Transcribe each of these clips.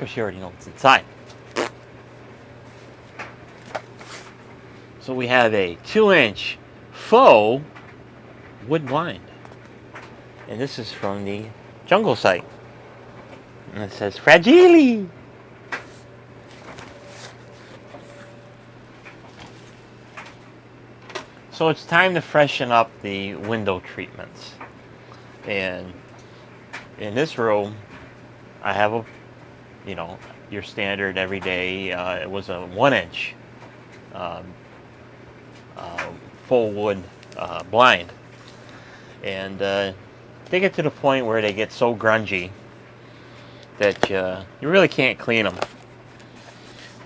because you already know what's inside. So we have a 2-inch faux wood blind. And this is from the jungle site. And it says Fragile. So it's time to freshen up the window treatments. And in this room, I have a, your standard everyday, it was a 1-inch full wood blind. And they get to the point where they get so grungy that you really can't clean them.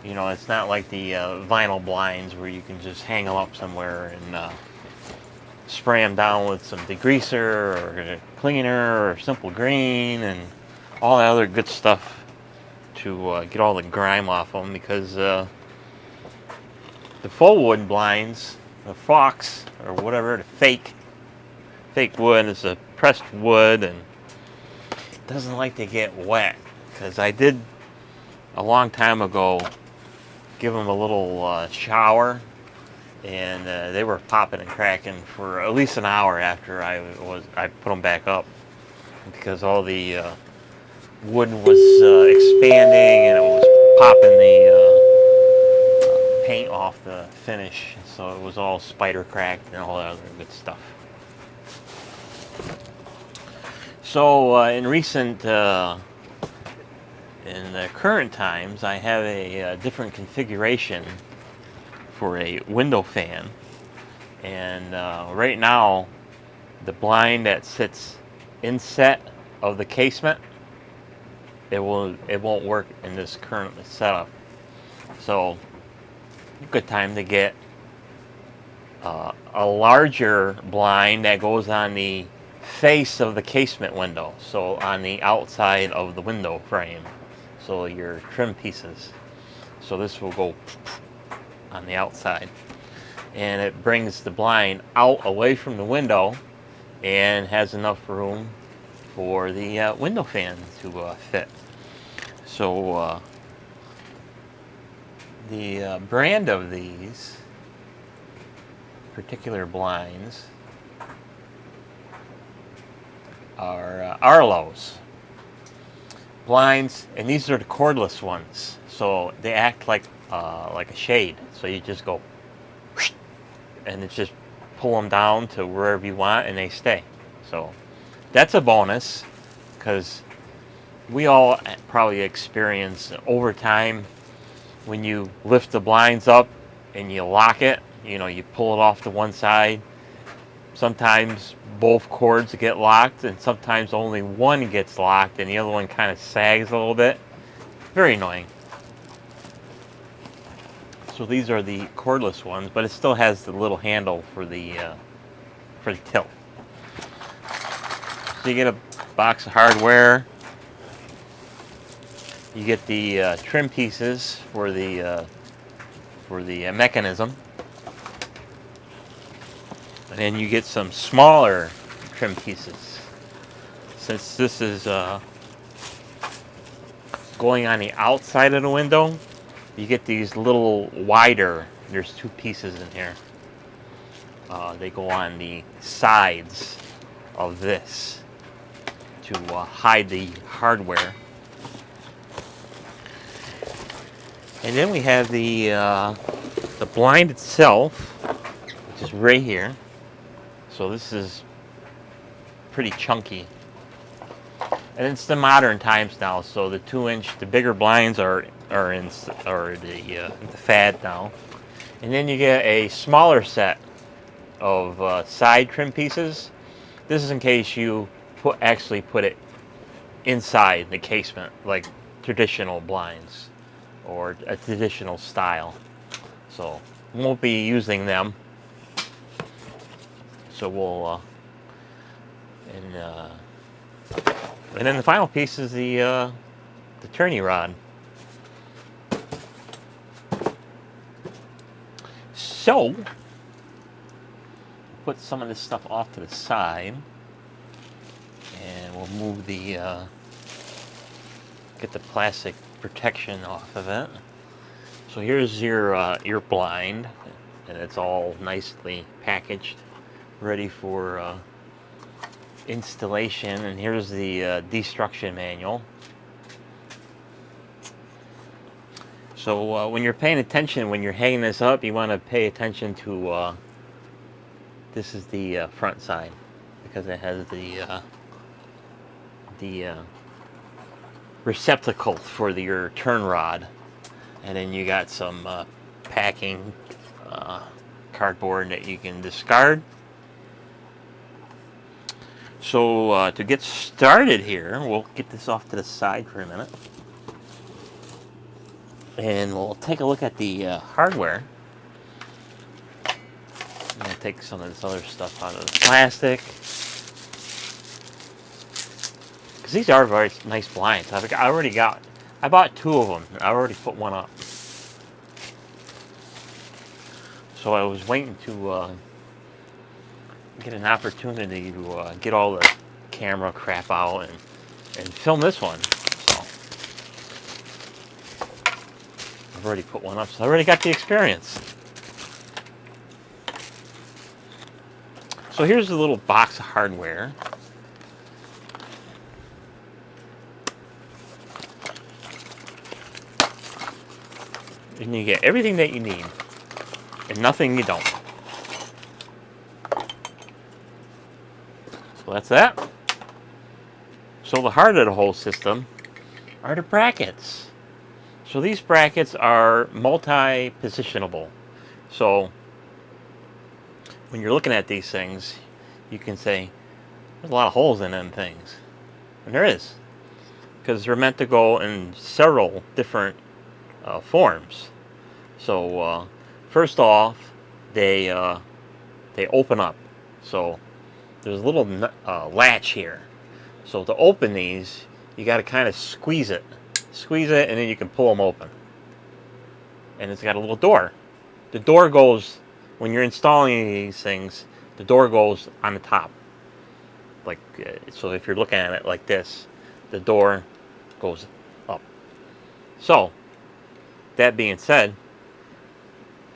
It's not like the vinyl blinds where you can just hang them up somewhere and spray them down with some degreaser or cleaner or simple green and all that other good stuff to get all the grime off them, because the faux wood blinds, the Fox or whatever, the fake wood is a pressed wood and it doesn't like to get wet. Because I did a long time ago give them a little shower, and they were popping and cracking for at least an hour after I put them back up, because all the wood was expanding and it was popping the paint off the finish, so it was all spider cracked and all that other good stuff. So in the current times, I have a different configuration for a window fan, and right now the blind that sits inset of the casement, it won't work in this current setup. So good time to get a larger blind that goes on the face of the casement window, so on the outside of the window frame, so your trim pieces. So this will go on the outside, and it brings the blind out away from the window and has enough room for the window fan to fit. So the brand of these particular blinds are Arlo's blinds, and these are the cordless ones, so they act like a shade. So you just go whoosh, and it's just pull them down to wherever you want and they stay. So that's a bonus, because we all probably experience over time when you lift the blinds up and you lock it, you pull it off to one side. Sometimes both cords get locked, and sometimes only one gets locked and the other one kind of sags a little bit. Very annoying. So these are the cordless ones, but it still has the little handle for the tilt. So you get a box of hardware. You get the trim pieces for the mechanism. And then you get some smaller trim pieces. Since this is going on the outside of the window, you get these little wider, there's 2 pieces in here. They go on the sides of this to hide the hardware. And then we have the blind itself, which is right here. So this is pretty chunky. And it's the modern times now, so the 2-inch, the bigger blinds are in the fad now. And then you get a smaller set of side trim pieces. This is in case you actually put it inside the casement, like traditional blinds or a traditional style. So we won't be using them. So we'll and then the final piece is the tourney rod. So put some of this stuff off to the side, and we'll move the get the plastic protection off of it. So here's your blind, and it's all nicely packaged, ready for installation. And here's the destruction manual. So when you're paying attention, when you're hanging this up, you want to pay attention to this is the front side, because it has the receptacle for your turn rod, and then you got some packing cardboard that you can discard. So to get started here, we'll get this off to the side for a minute, and we'll take a look at the hardware. I'm going to take some of this other stuff out of the plastic, because these are very nice blinds. I bought 2 of them. I already put one up. So I was waiting to get an opportunity to get all the camera crap out and film this one. So I've already put one up, so I already got the experience. So here's a little box of hardware. And you get everything that you need, and nothing you don't. So that's that. So the heart of the whole system are the brackets. So these brackets are multi-positionable. So when you're looking at these things, you can say, there's a lot of holes in them things. And there is. Because they're meant to go in several different forms. So first off, they open up. So there's a little latch here. So to open these, you got to kind of squeeze it, and then you can pull them open. And it's got a little door. The door goes, when you're installing these things, the door goes on the top. Like so, if you're looking at it like this, the door goes up. So that being said,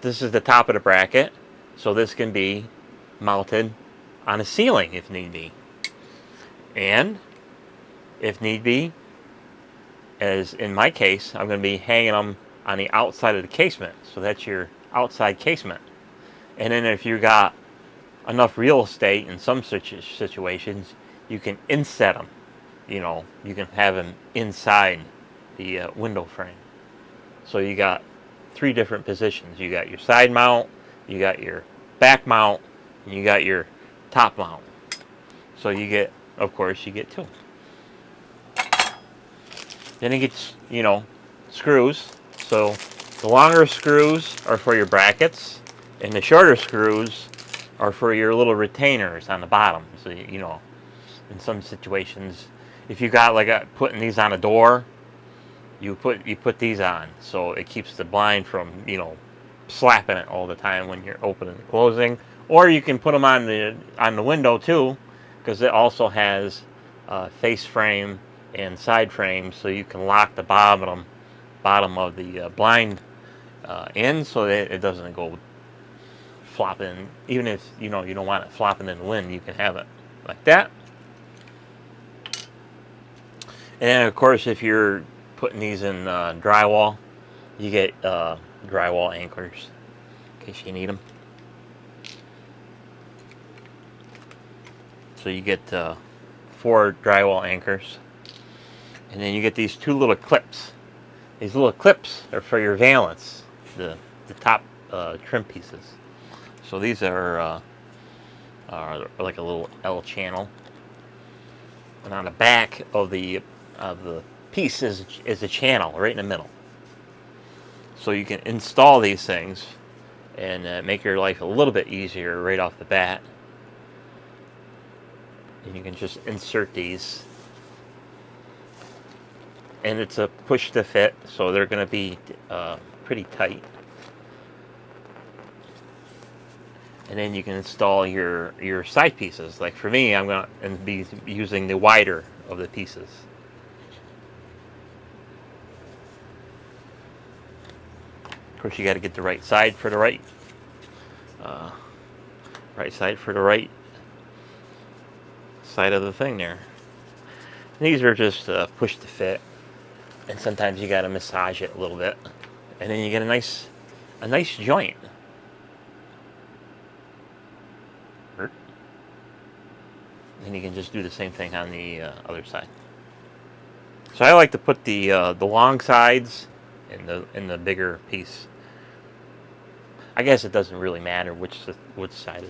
this is the top of the bracket, so this can be mounted on a ceiling if need be. And if need be, as in my case, I'm going to be hanging them on the outside of the casement. So that's your outside casement. And then if you got enough real estate in some situations, you can inset them. You know, you can have them inside the window frame. So you got 3 different positions. You got your side mount, you got your back mount, and you got your top mount. So you get, of course, you get 2. Then it gets, screws. So the longer screws are for your brackets, and the shorter screws are for your little retainers on the bottom. So, in some situations, if you got putting these on a door, you put these on, so it keeps the blind from, slapping it all the time when you're opening and closing. Or you can put them on the window too, because it also has face frame and side frame, so you can lock the bottom of the blind in, so that it doesn't go flopping. Even if you don't want it flopping in the wind, you can have it like that. And of course, if you're putting these in drywall, you get drywall anchors in case you need them. So you get 4 drywall anchors, and then you get these 2 little clips. These little clips are for your valance, the top trim pieces. So these are like a little L channel, and on the back of the piece is a channel right in the middle. So you can install these things and make your life a little bit easier right off the bat. And you can just insert these, and it's a push to fit, so they're going to be pretty tight. And then you can install your side pieces. Like for me, I'm going to be using the wider of the pieces. Of course, you got to get the right side for the right side of the thing there. These are just push to fit, and sometimes you got to massage it a little bit, and then you get a nice joint. And you can just do the same thing on the other side. So I like to put the long sides in the bigger piece. I guess it doesn't really matter which side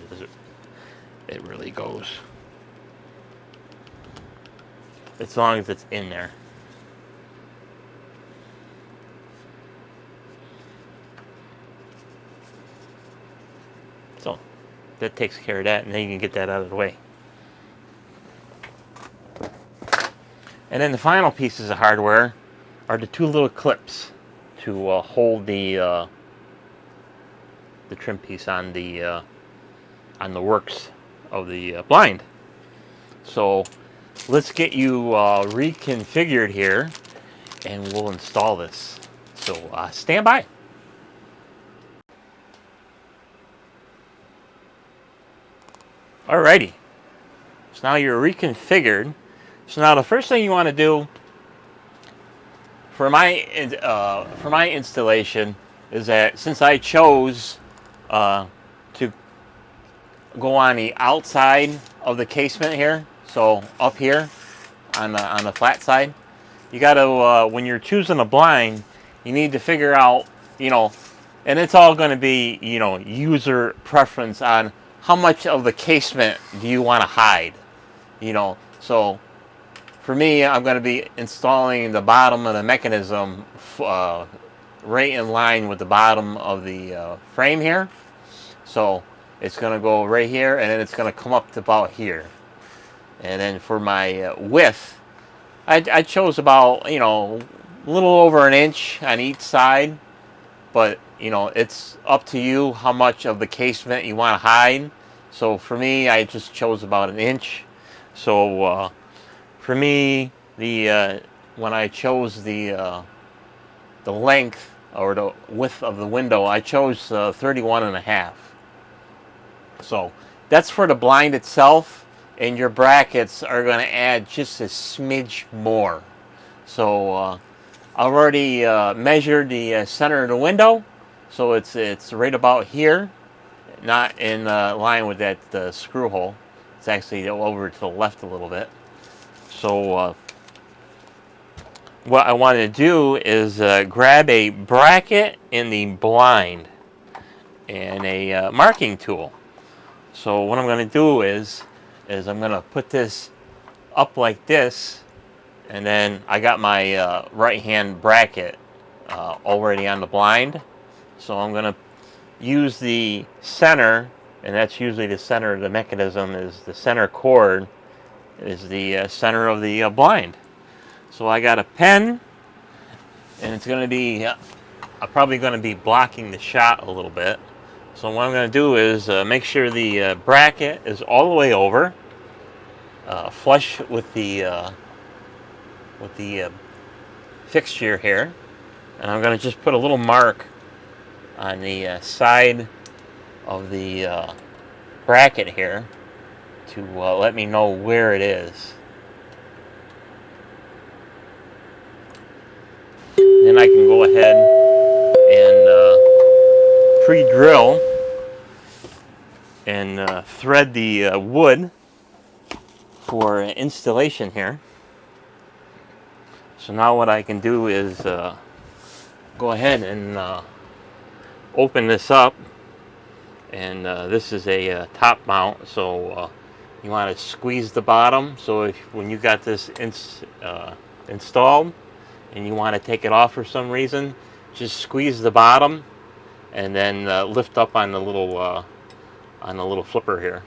it really goes, as long as it's in there. So that takes care of that, and then you can get that out of the way. And then the final pieces of hardware are the two little clips to hold the trim piece on the works of the blind. So let's get you reconfigured here, and we'll install this. So stand by. Alrighty. So now you're reconfigured. So now the first thing you want to do for my installation is that, since I chose to go on the outside of the casement here, so up here on the flat side, you got to when you're choosing a blind, you need to figure out, and it's all going to be user preference on how much of the casement do you want to hide, so. For me, I'm going to be installing the bottom of the mechanism right in line with the bottom of the frame here. So it's going to go right here, and then it's going to come up to about here. And then for my width, I chose about, a little over an inch on each side. But, it's up to you how much of the casement you want to hide. So for me, I just chose about an inch. So for me, when I chose the length or the width of the window, I chose 31.5. So that's for the blind itself, and your brackets are going to add just a smidge more. So I already measured the center of the window, so it's right about here, not in line with that screw hole. It's actually over to the left a little bit. So what I want to do is grab a bracket in the blind and a marking tool. So what I'm going to do is I'm going to put this up like this, and then I got my right hand bracket already on the blind. So I'm going to use the center, and that's usually the center of the mechanism, is the center cord is the center of the blind. So I got a pen, and it's going to be, I'm probably going to be blocking the shot a little bit. So what I'm going to do is make sure the bracket is all the way over, flush with the fixture here, and I'm going to just put a little mark on the side of the bracket here to let me know where it is. Then I can go ahead and pre-drill and thread the wood for installation here. So now what I can do is go ahead and open this up, and this is a top mount, so you want to squeeze the bottom. So when you got this installed and you want to take it off for some reason, just squeeze the bottom and then lift up on the little flipper here.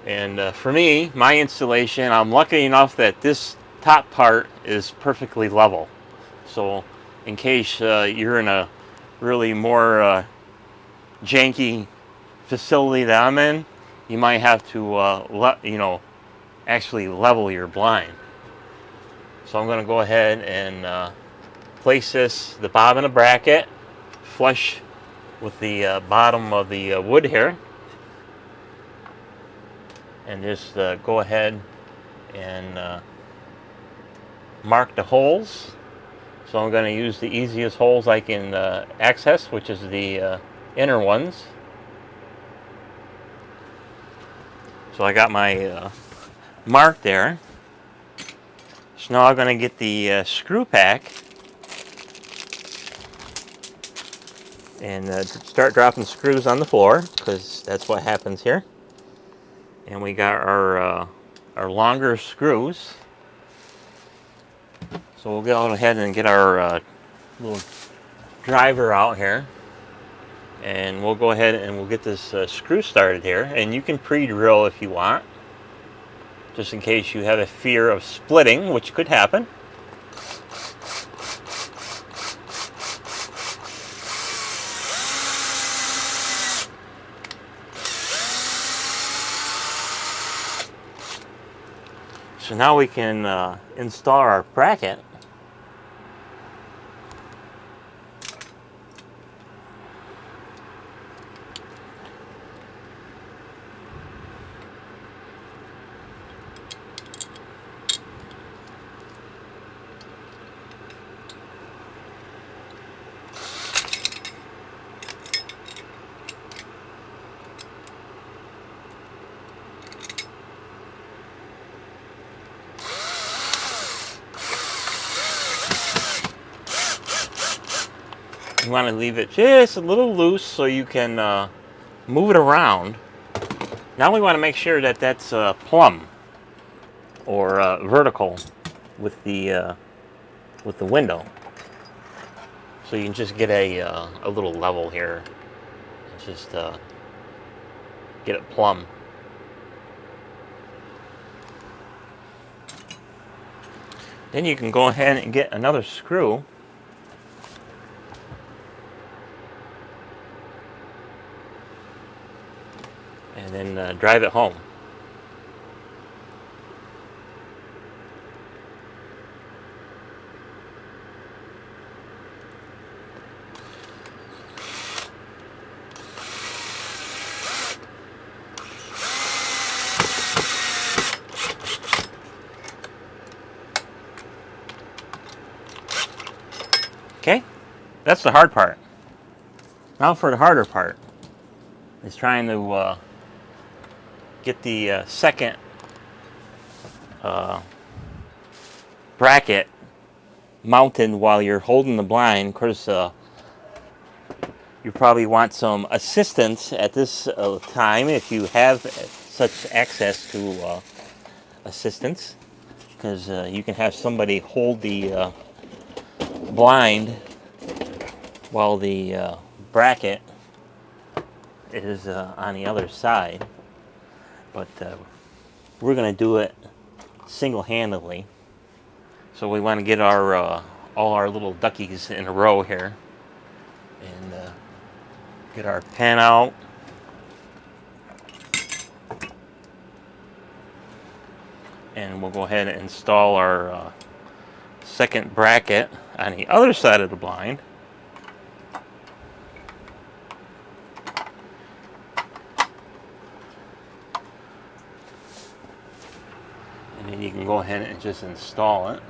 And for me, my installation, I'm lucky enough that this top part is perfectly level. So in case you're in a really more janky facility that I'm in, you might have to actually level your blind. So I'm going to go ahead and place the bottom of the bracket flush with the bottom of the wood here, and just go ahead and mark the holes. So I'm going to use the easiest holes I can access, which is the inner ones. So I got my mark there. So now I'm going to get the screw pack and start dropping screws on the floor, because that's what happens here. And we got our longer screws. So we'll go ahead and get our little driver out here, and we'll go ahead and we'll get this screw started here. And you can pre-drill if you want, just in case you have a fear of splitting, which could happen. So now we can install our bracket. You want to leave it just a little loose so you can move it around. Now we want to make sure that that's plumb or vertical with the window, so you can just get a little level here. Just get it plumb. Then you can go ahead and get another screw. And then drive it home. Okay, that's the hard part. Now for the harder part, is trying to get the second bracket mounted while you're holding the blind. Of course, you probably want some assistance at this time if you have such access to assistance, because you can have somebody hold the blind while the bracket is on the other side. But we're going to do it single-handedly. So we want to get our all our little duckies in a row here, and get our pen out. And we'll go ahead and install our second bracket on the other side of the blind. And then you can go ahead and just install it.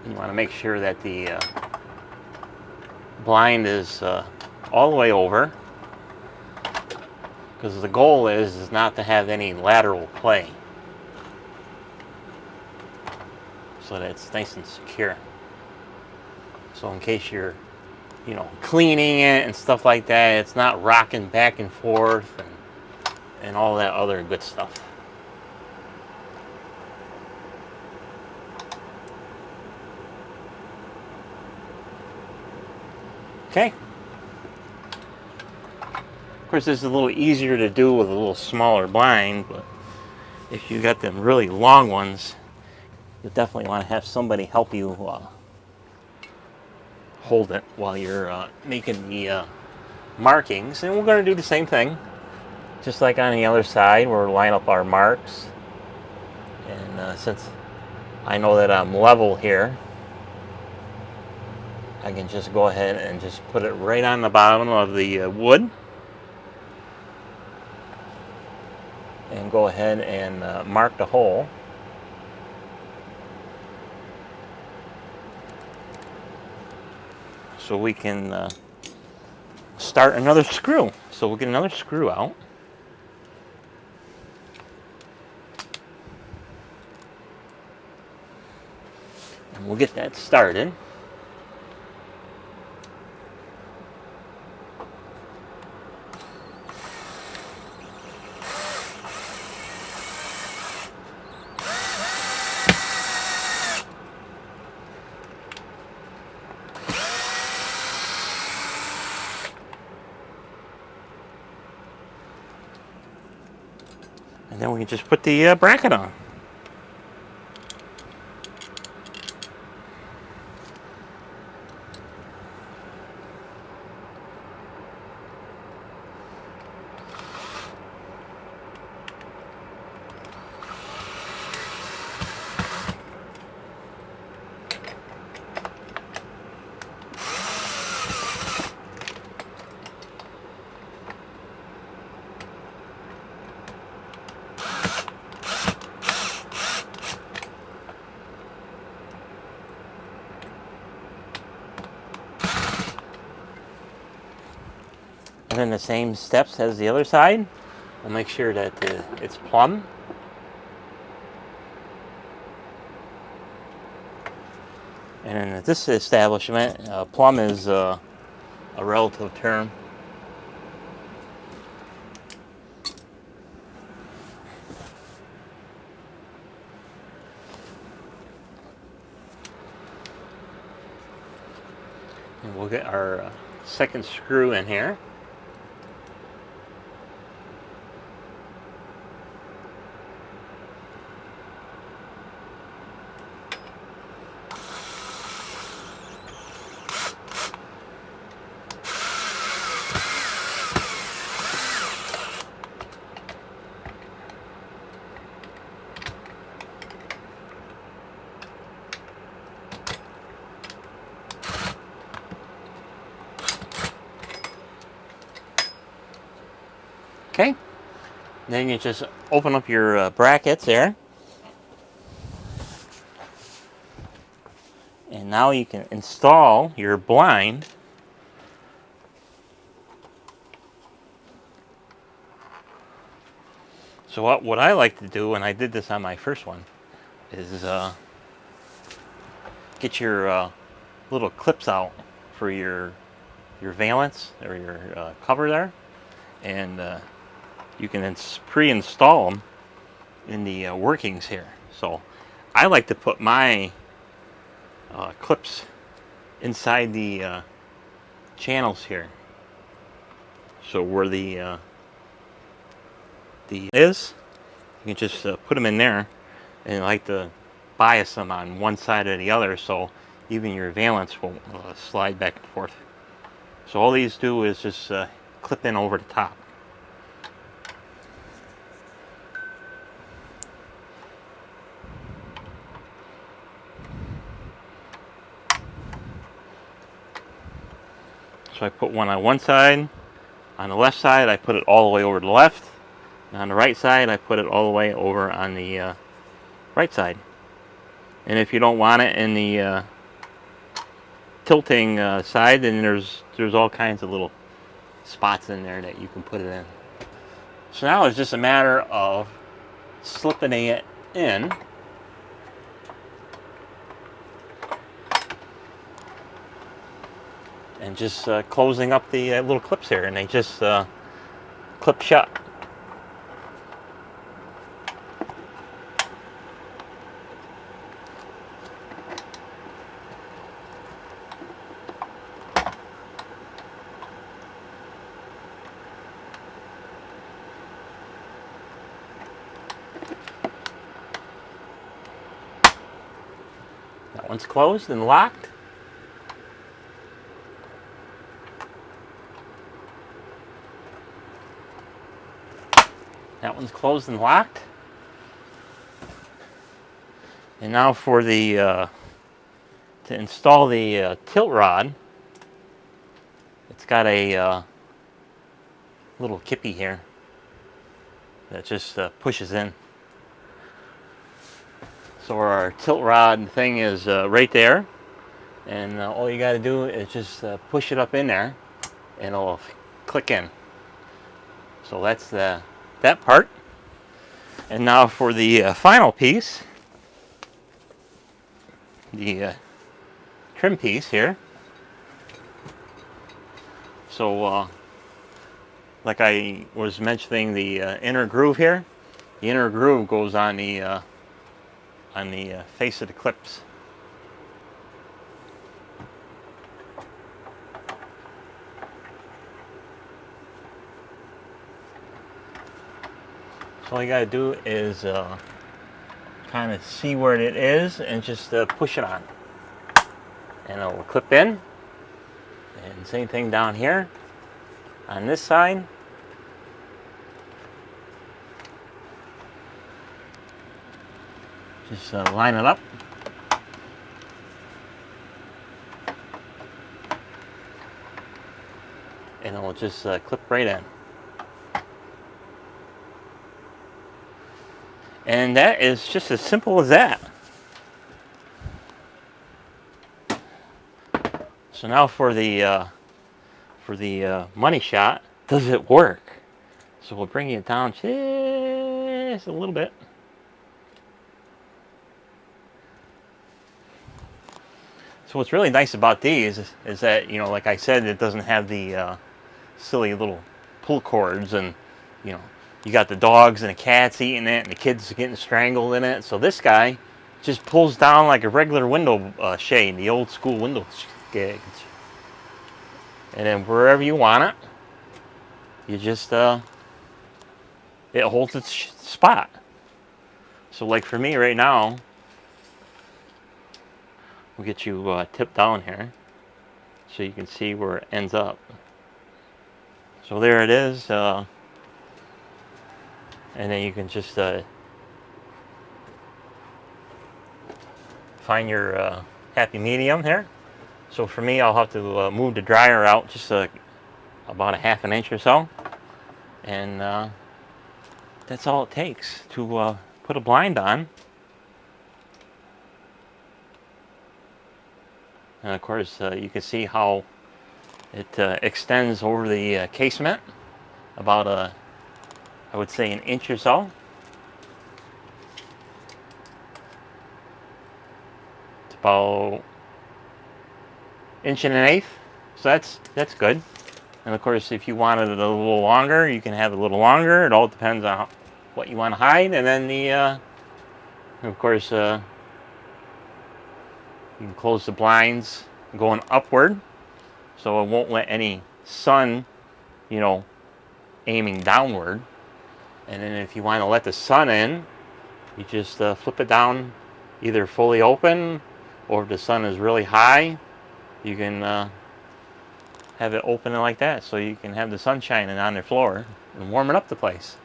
You want to make sure that the blind is all the way over, because the goal is not to have any lateral play, so that it's nice and secure. So in case you're, cleaning it and stuff like that, it's not rocking back and forth and all that other good stuff. Okay. Of course, this is a little easier to do with a little smaller blind, but if you got them really long ones, you definitely want to have somebody help you hold it while you're making the markings. And we're going to do the same thing, just like on the other side. We'll line up our marks, and since I know that I'm level here, I can just go ahead and just put it right on the bottom of the wood and go ahead and mark the hole. So we can start another screw. So we'll get another screw out. And we'll get that started. And then we can just put the bracket on. And then the same steps as the other side. We'll make sure that it's plumb. And in this establishment, plumb is a relative term. And we'll get our second screw in here. Okay, then you just open up your brackets there. And now you can install your blind. So what I like to do, and I did this on my first one, is get your little clips out for your valance or your cover there, and you can then pre-install them in the workings here. So I like to put my clips inside the channels here. So where the is, you can just put them in there, and I like to bias them on one side or the other, so even your valance won't slide back and forth. So all these do is just clip in over the top. So I put one on one side. On the left side, I put it all the way over to the left. And on the right side, I put it all the way over on the right side. And if you don't want it in the tilting side, then there's all kinds of little spots in there that you can put it in. So now it's just a matter of slipping it in. And just closing up the little clips here, and they just clip shut. That one's closed and locked. That one's closed and locked. And now for the to install the tilt rod, it's got a little kippy here that just pushes in. So our tilt rod thing is right there, and all you got to do is just push it up in there, and it'll click in. So that's that part. And now for the final piece, the trim piece here. So like I was mentioning, the inner groove here, the inner groove goes on the face of the clips. So all you gotta do is kind of see where it is and just push it on, and it will clip in. And same thing down here on this side. Just line it up. And it will just clip right in. And that is just as simple as that. So now for the money shot, does it work? So we'll bring it down just a little bit. So what's really nice about these is that, you know, like I said, it doesn't have the silly little pull cords, and you know, you got the dogs and the cats eating it, and the kids getting strangled in it. So this guy just pulls down like a regular window shade, the old school window shades. And then wherever you want it, you just, it holds its spot. So like for me right now, we'll get you tipped down here so you can see where it ends up. So there it is. And then you can just find your happy medium here. So for me, I'll have to move the dryer out just about a ½ inch or so. And that's all it takes to put a blind on. And of course, you can see how it extends over the casement about I would say 1 inch or so. It's about 1 1/8 inches. So that's good. And of course, if you wanted it a little longer, you can have it a little longer. It all depends on what you want to hide. And then the, of course, you can close the blinds going upward, so it won't let any sun, you know, aiming downward. And then if you want to let the sun in, you just flip it down, either fully open, or if the sun is really high, you can have it open like that, so you can have the sun shining on the floor and warming up the place.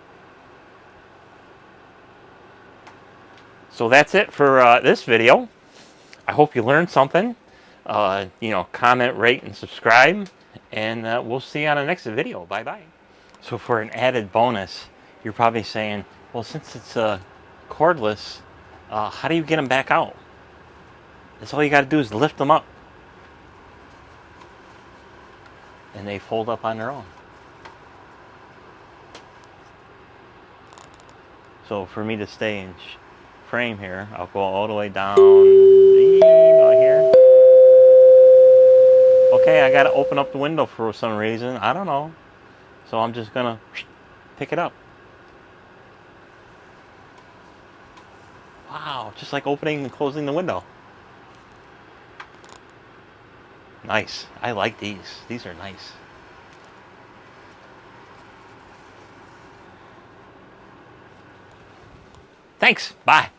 So that's it for this video. I hope you learned something. You know, comment, rate, and subscribe, and we'll see you on the next video. Bye bye. So for an added bonus, you're probably saying, well, since it's cordless, how do you get them back out? That's all you got to do is lift them up, and they fold up on their own. So for me to stay in frame here, I'll go all the way down about here. Okay, I gotta open up the window for some reason. I don't know. So I'm just gonna pick it up. Wow, just like opening and closing the window. Nice. I like these. These are nice. Thanks. Bye.